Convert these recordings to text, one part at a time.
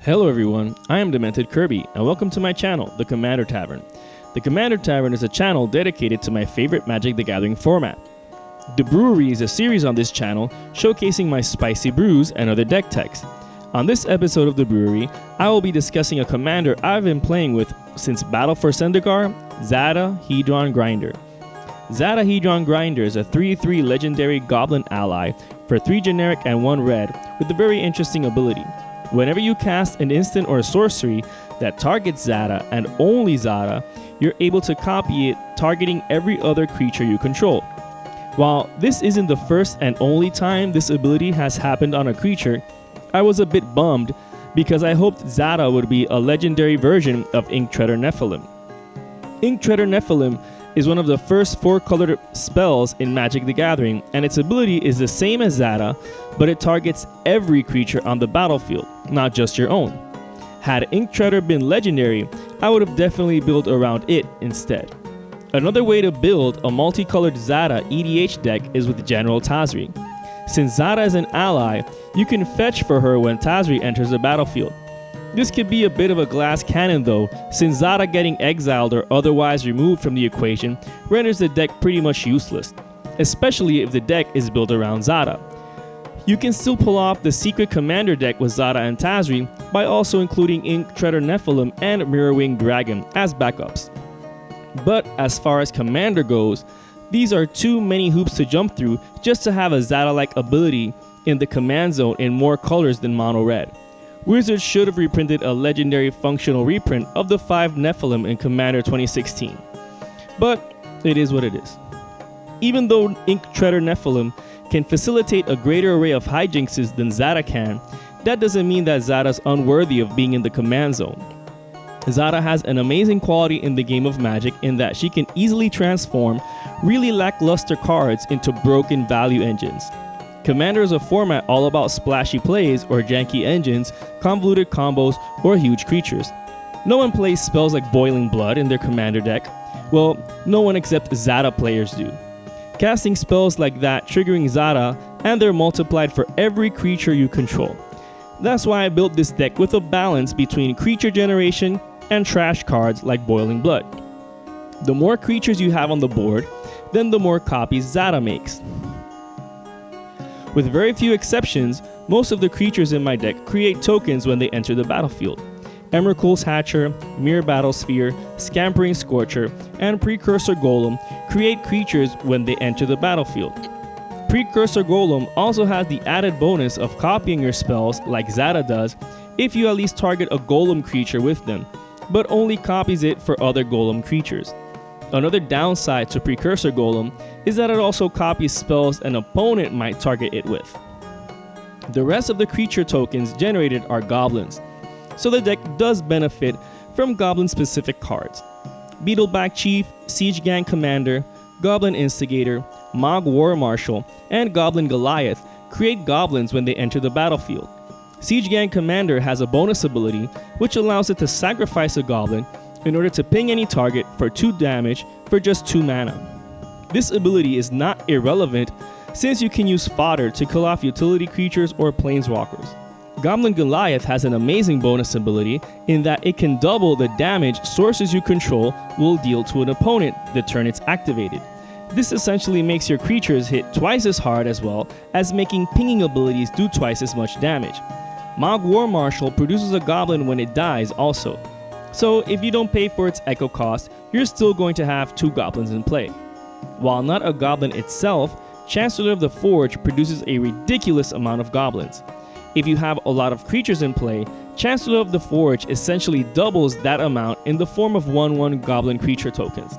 Hello everyone, I am Demented Kirby and welcome to my channel, the Commander Tavern. The Commander Tavern is a channel dedicated to my favorite Magic the Gathering format. The Brewery is a series on this channel showcasing my spicy brews and other deck techs. On this episode of the Brewery, I will be discussing a commander I've been playing with since Battle for Zendikar, Zada Hedron Grinder. Zada Hedron Grinder is a 3/3 legendary Goblin ally for 3 generic and 1 red with a very interesting ability. Whenever you cast an instant or a sorcery that targets Zada and only Zada, you're able to copy it, targeting every other creature you control. While this isn't the first and only time this ability has happened on a creature, I was a bit bummed because I hoped Zada would be a legendary version of Ink-Treader Nephilim. Ink-Treader Nephilim is one of the first 4-colored spells in Magic the Gathering, and its ability is the same as Zada, but it targets every creature on the battlefield, not just your own. Had Ink-Treader been legendary, I would have definitely built around it instead. Another way to build a multicolored Zada EDH deck is with General Tazri. Since Zada is an ally, you can fetch for her when Tazri enters the battlefield. This could be a bit of a glass cannon though, since Zada getting exiled or otherwise removed from the equation renders the deck pretty much useless, especially if the deck is built around Zada. You can still pull off the secret commander deck with Zada and Tazri by also including Ink-Treader Nephilim and Mirror-Winged Dragon as backups. But as far as commander goes, these are too many hoops to jump through just to have a Zada-like ability in the command zone in more colors than mono red. Wizards should have reprinted a legendary functional reprint of the 5 Nephilim in Commander 2016. But it is what it is. Even though Ink-Treader Nephilim can facilitate a greater array of hijinxes than Zada can, that doesn't mean that Zada's unworthy of being in the command zone. Zada has an amazing quality in the game of Magic in that she can easily transform really lackluster cards into broken value engines. Commander is a format all about splashy plays or janky engines, convoluted combos, or huge creatures. No one plays spells like Boiling Blood in their commander deck. Well, no one except Zada players do. Casting spells like that triggering Zada, and they're multiplied for every creature you control. That's why I built this deck with a balance between creature generation and trash cards like Boiling Blood. The more creatures you have on the board, then the more copies Zada makes. With very few exceptions, most of the creatures in my deck create tokens when they enter the battlefield. Emrakul's Hatcher, Mirror Battlesphere, Scampering Scorcher, and Precursor Golem create creatures when they enter the battlefield. Precursor Golem also has the added bonus of copying your spells like Zada does if you at least target a Golem creature with them, but only copies it for other Golem creatures. Another downside to Precursor Golem is that it also copies spells an opponent might target it with. The rest of the creature tokens generated are goblins, so the deck does benefit from goblin-specific cards. Beetleback Chief, Siege Gang Commander, Goblin Instigator, Mog War Marshal, and Goblin Goliath create goblins when they enter the battlefield. Siege Gang Commander has a bonus ability which allows it to sacrifice a goblin in order to ping any target for 2 damage for just 2 mana. This ability is not irrelevant since you can use fodder to kill off utility creatures or planeswalkers. Goblin Goliath has an amazing bonus ability in that it can double the damage sources you control will deal to an opponent the turn it's activated. This essentially makes your creatures hit twice as hard as well as making pinging abilities do twice as much damage. Mog War Marshal produces a goblin when it dies also. So if you don't pay for its echo cost, you're still going to have 2 goblins in play. While not a goblin itself, Chancellor of the Forge produces a ridiculous amount of goblins. If you have a lot of creatures in play, Chancellor of the Forge essentially doubles that amount in the form of 1/1 goblin creature tokens.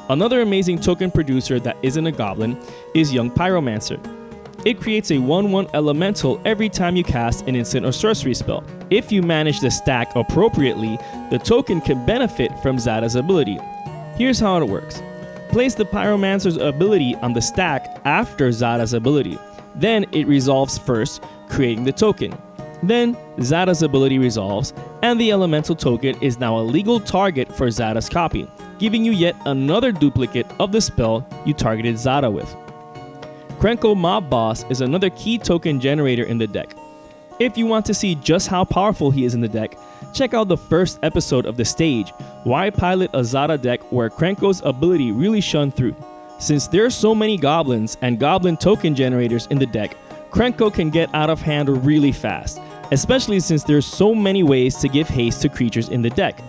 Another amazing token producer that isn't a goblin is Young Pyromancer. It creates a 1/1 elemental every time you cast an instant or sorcery spell. If you manage the stack appropriately, the token can benefit from Zada's ability. Here's how it works. Place the Pyromancer's ability on the stack after Zada's ability. Then it resolves first, creating the token. Then Zada's ability resolves, and the elemental token is now a legal target for Zada's copy, giving you yet another duplicate of the spell you targeted Zada with. Krenko Mob Boss is another key token generator in the deck. If you want to see just how powerful he is in the deck, check out the first episode of The Stage, Why Pilot a Zada Deck, where Krenko's ability really shone through. Since there are so many goblins and goblin token generators in the deck, Krenko can get out of hand really fast, especially since there's so many ways to give haste to creatures in the deck.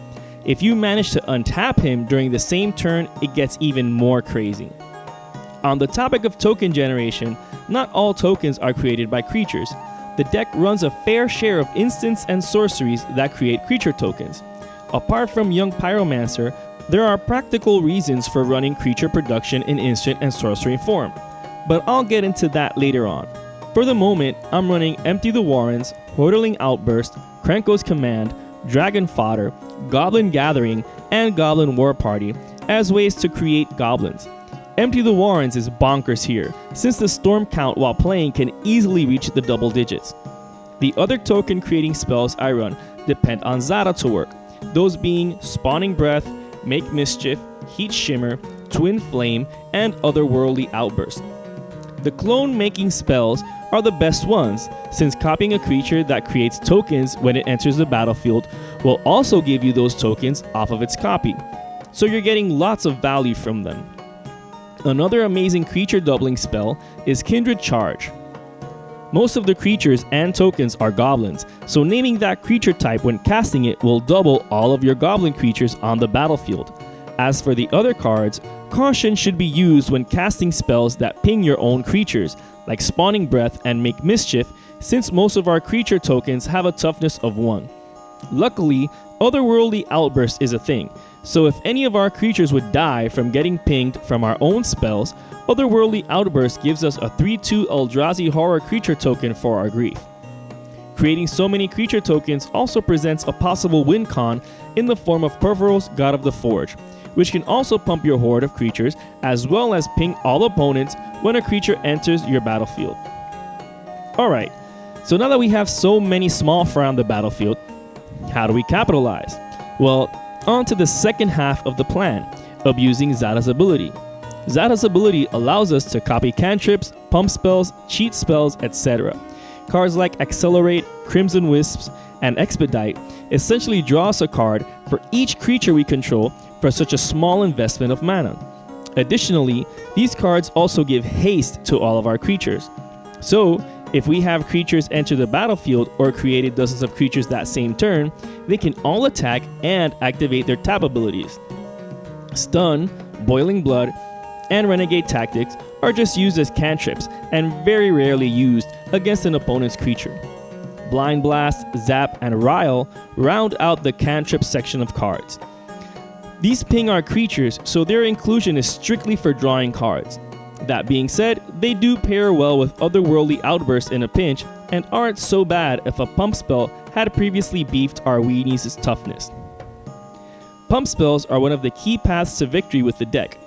If you manage to untap him during the same turn, it gets even more crazy. On the topic of token generation, not all tokens are created by creatures. The deck runs a fair share of instants and sorceries that create creature tokens. Apart from Young Pyromancer, there are practical reasons for running creature production in instant and sorcery form, but I'll get into that later on. For the moment, I'm running Empty the Warrens, Hordeling Outburst, Krenko's Command, Dragon Fodder, Goblin Gathering, and Goblin War Party as ways to create goblins. Empty the Warrens is bonkers here, since the storm count while playing can easily reach the double digits. The other token creating spells I run depend on Zada to work, those being Spawning Breath, Make Mischief, Heat Shimmer, Twin Flame, and Otherworldly Outburst. The clone making spells are the best ones, since copying a creature that creates tokens when it enters the battlefield will also give you those tokens off of its copy, so you're getting lots of value from them. Another amazing creature doubling spell is Kindred Charge. Most of the creatures and tokens are goblins, so naming that creature type when casting it will double all of your goblin creatures on the battlefield. As for the other cards, caution should be used when casting spells that ping your own creatures, like Spawning Breath and Make Mischief, since most of our creature tokens have a toughness of 1. Luckily, Otherworldly Outburst is a thing, so if any of our creatures would die from getting pinged from our own spells, Otherworldly Outburst gives us a 3/2 Eldrazi Horror creature token for our grief. Creating so many creature tokens also presents a possible win con in the form of Perveral's God of the Forge, which can also pump your horde of creatures as well as ping all opponents when a creature enters your battlefield. Alright, so now that we have so many small fry on the battlefield, how do we capitalize? Well, on to the second half of the plan, abusing Zada's ability. Zada's ability allows us to copy cantrips, pump spells, cheat spells, etc. Cards like Accelerate, Crimson Wisps, and Expedite essentially draw us a card for each creature we control for such a small investment of mana. Additionally, these cards also give haste to all of our creatures. So, if we have creatures enter the battlefield or created dozens of creatures that same turn, they can all attack and activate their tap abilities. Stun, Boiling Blood, and Renegade Tactics are just used as cantrips and very rarely used against an opponent's creature. Blind Blast, Zap, and Rile round out the cantrip section of cards. These ping our creatures, so their inclusion is strictly for drawing cards. That being said, they do pair well with Otherworldly Outbursts in a pinch and aren't so bad if a pump spell had previously beefed our weenies' toughness. Pump spells are one of the key paths to victory with the deck.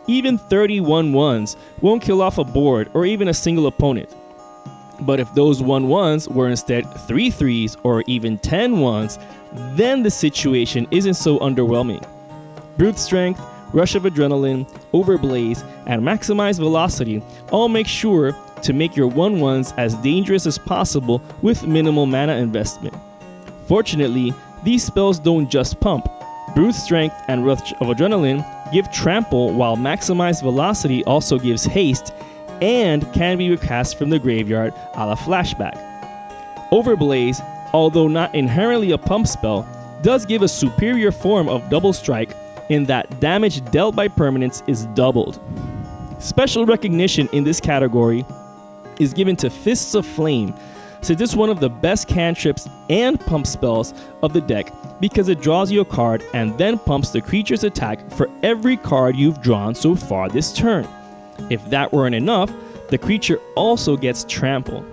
Even 31 1s won't kill off a board or even a single opponent. But if those 1/1s were instead 3 3s or even 10 1s, then the situation isn't so underwhelming. Brute Strength, Rush of Adrenaline, Overblaze, and Maximize Velocity all make sure to make your 1/1s as dangerous as possible with minimal mana investment. Fortunately, these spells don't just pump. Brute Strength and Rush of Adrenaline give Trample, while Maximize Velocity also gives haste and can be recast from the graveyard a la Flashback. Overblaze, although not inherently a pump spell, does give a superior form of Double Strike in that damage dealt by permanents is doubled. Special recognition in this category is given to Fists of Flame, since it's one of the best cantrips and pump spells of the deck because it draws you a card and then pumps the creature's attack for every card you've drawn so far this turn. If that weren't enough, the creature also gets Trample.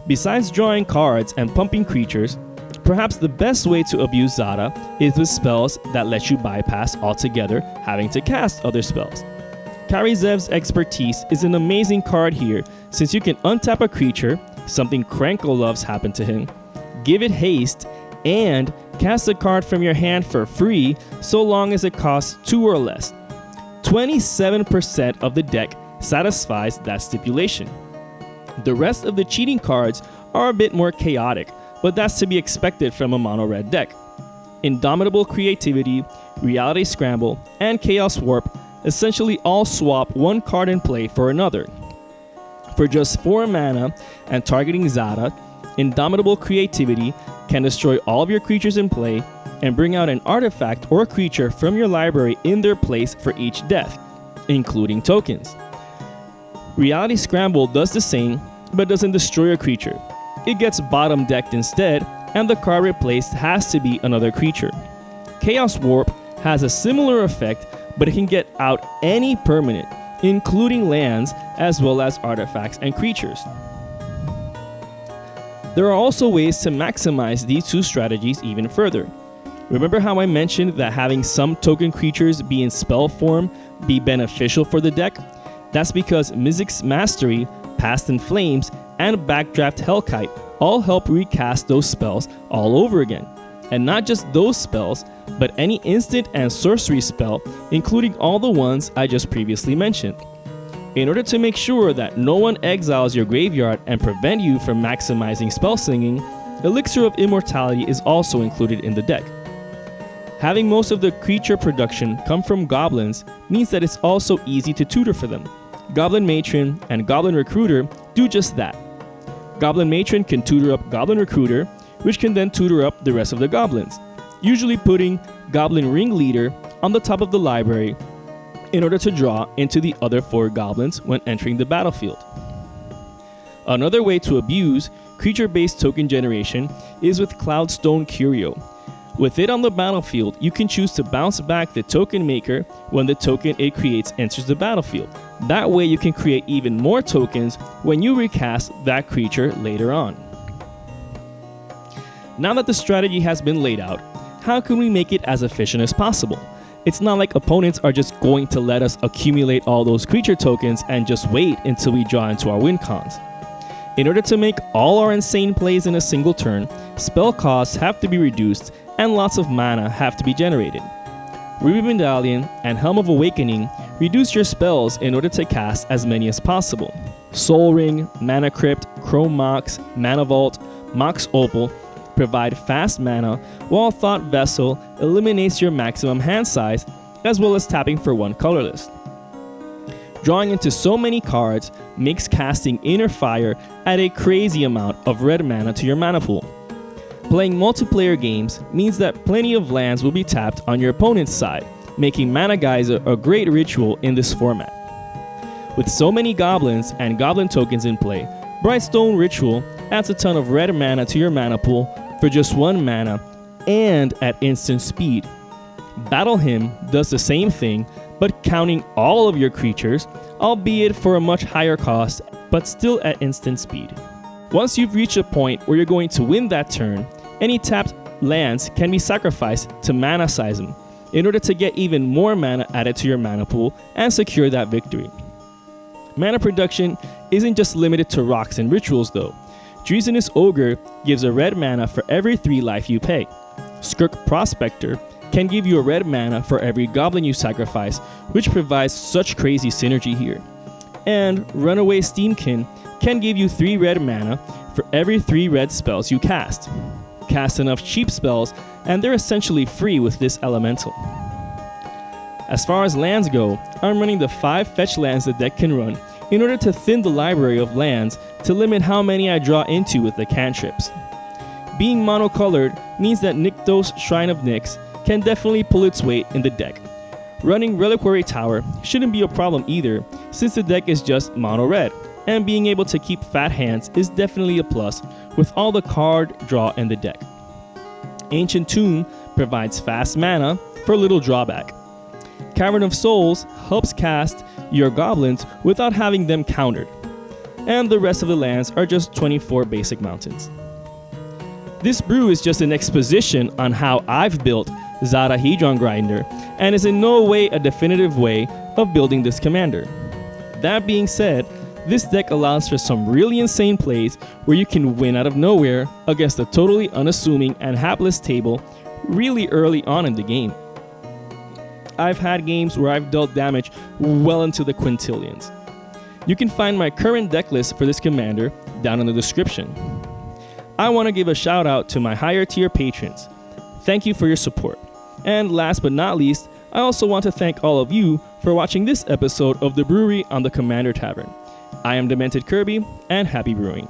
Besides drawing cards and pumping creatures, perhaps the best way to abuse Zada is with spells that let you bypass altogether having to cast other spells. Karizev's Expertise is an amazing card here since you can untap a creature, something Krenko loves happen to him, give it haste, and cast a card from your hand for free so long as it costs 2 or less. 27% of the deck satisfies that stipulation. The rest of the cheating cards are a bit more chaotic, but that's to be expected from a mono-red deck. Indomitable Creativity, Reality Scramble, and Chaos Warp essentially all swap one card in play for another. For just 4 mana and targeting Zada, Indomitable Creativity can destroy all of your creatures in play and bring out an artifact or creature from your library in their place for each death, including tokens. Reality Scramble does the same, but doesn't destroy a creature. It gets bottom decked instead, and the card replaced has to be another creature. Chaos Warp has a similar effect, but it can get out any permanent, including lands, as well as artifacts and creatures. There are also ways to maximize these two strategies even further. Remember how I mentioned that having some token creatures be in spell form be beneficial for the deck? That's because Mizzix's Mastery, Past in Flames, and Backdraft Hellkite all help recast those spells all over again. And not just those spells, but any instant and sorcery spell, including all the ones I just previously mentioned. In order to make sure that no one exiles your graveyard and prevent you from maximizing spell slinging, Elixir of Immortality is also included in the deck. Having most of the creature production come from goblins means that it's also easy to tutor for them. Goblin Matron and Goblin Recruiter do just that. Goblin Matron can tutor up Goblin Recruiter, which can then tutor up the rest of the goblins, usually putting Goblin Ringleader on the top of the library in order to draw into the other 4 goblins when entering the battlefield. Another way to abuse creature-based token generation is with Cloudstone Curio. With it on the battlefield, you can choose to bounce back the token maker when the token it creates enters the battlefield. That way you can create even more tokens when you recast that creature later on. Now that the strategy has been laid out, how can we make it as efficient as possible? It's not like opponents are just going to let us accumulate all those creature tokens and just wait until we draw into our win cons. In order to make all our insane plays in a single turn, spell costs have to be reduced and lots of mana have to be generated. Ruby Medallion and Helm of Awakening reduce your spells in order to cast as many as possible. Soul Ring, Mana Crypt, Chrome Mox, Mana Vault, Mox Opal provide fast mana, while Thought Vessel eliminates your maximum hand size, as well as tapping for 1 colorless. Drawing into so many cards makes casting Inner Fire add a crazy amount of red mana to your mana pool. Playing multiplayer games means that plenty of lands will be tapped on your opponent's side, making Mana Geyser a great ritual in this format. With so many goblins and goblin tokens in play, Brightstone Ritual adds a ton of red mana to your mana pool for just 1 mana and at instant speed. Battle Hymn does the same thing, but counting all of your creatures, albeit for a much higher cost, but still at instant speed. Once you've reached a point where you're going to win that turn, any tapped lands can be sacrificed to mana size them in order to get even more mana added to your mana pool and secure that victory. Mana production isn't just limited to rocks and rituals though. Treasonous Ogre gives a red mana for every 3 life you pay. Skirk Prospector can give you a red mana for every goblin you sacrifice, which provides such crazy synergy here. And Runaway Steamkin can give you 3 red mana for every 3 red spells you cast. Cast enough cheap spells and they're essentially free with this elemental. As far as lands go, I'm running the 5 fetch lands the deck can run in order to thin the library of lands to limit how many I draw into with the cantrips. Being monocolored means that Nykthos Shrine of Nyx can definitely pull its weight in the deck. Running Reliquary Tower shouldn't be a problem either, since the deck is just mono red, and being able to keep fat hands is definitely a plus with all the card draw in the deck. Ancient Tomb provides fast mana for little drawback. Cavern of Souls helps cast your goblins without having them countered, and the rest of the lands are just 24 basic mountains. This brew is just an exposition on how I've built Zada Hedron Grinder, and is in no way a definitive way of building this commander. That being said, this deck allows for some really insane plays where you can win out of nowhere against a totally unassuming and hapless table really early on in the game. I've had games where I've dealt damage well into the quintillions. You can find my current deck list for this commander down in the description. I want to give a shout out to my higher tier patrons. Thank you for your support. And last but not least, I also want to thank all of you for watching this episode of The Brewery on the Commander Tavern. I am Demented Kirby, and happy brewing.